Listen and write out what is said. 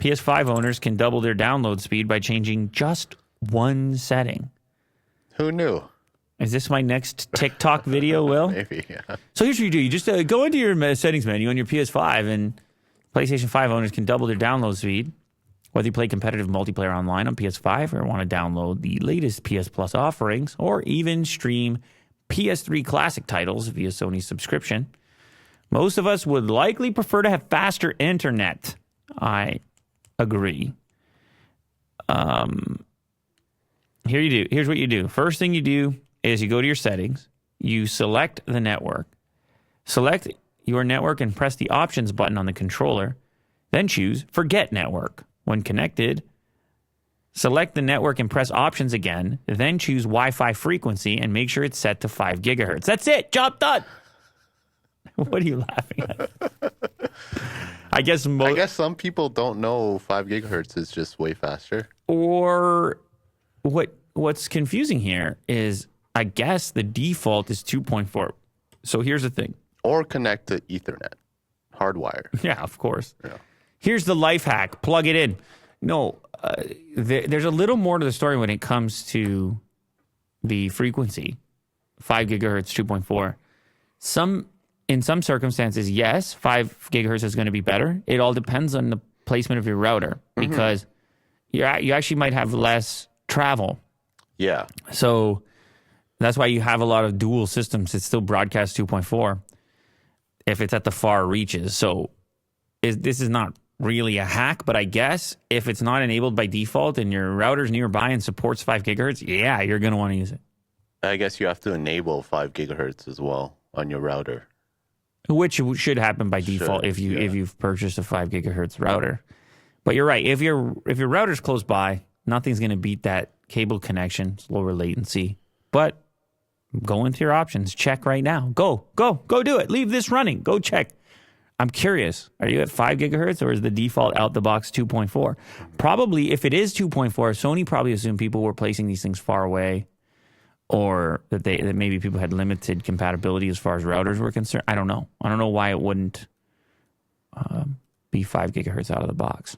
PS5 owners can double their download speed by changing just one setting. Who knew? Is this my next TikTok video, Will? Maybe, yeah. So here's what you do. You just go into your settings menu on your PS5, and PlayStation 5 owners can double their download speed. Whether you play competitive multiplayer online on PS5 or want to download the latest PS Plus offerings, or even stream PS3 classic titles via Sony's subscription, most of us would likely prefer to have faster internet. I agree. Here's what you do. First thing you do is you go to your settings, you select the network. Select your network and press the options button on the controller. Then choose Forget Network. When connected, select the network and press options again. Then choose Wi-Fi frequency and make sure it's set to 5 gigahertz. That's it. Job done. What are you laughing at? I guess some people don't know 5 gigahertz is just way faster. Or what's confusing here is, I guess the default is 2.4. So here's the thing. Or connect to Ethernet. Hardwire. Yeah, of course. Yeah. Here's the life hack. Plug it in. No, there's a little more to the story when it comes to the frequency. 5 gigahertz, 2.4. In some circumstances, yes, 5 gigahertz is going to be better. It all depends on the placement of your router, because you actually might have less travel. Yeah. So that's why you have a lot of dual systems. It still broadcasts 2.4 if it's at the far reaches. So this is not really a hack, but I guess if it's not enabled by default and your router's nearby and supports 5 gigahertz, yeah, you're going to want to use it. I guess you have to enable 5 gigahertz as well on your router. Which should happen by default if you've purchased a 5 gigahertz router. But you're right. If your router's close by, nothing's going to beat that cable connection. It's lower latency. But go into your options. Check right now. Go do it. Leave this running. Go check. I'm curious. Are you at 5 gigahertz or is the default out the box 2.4? Probably, if it is 2.4, Sony probably assumed people were placing these things far away, or that maybe people had limited compatibility as far as routers were concerned. I don't know. I don't know why it wouldn't be 5 gigahertz out of the box.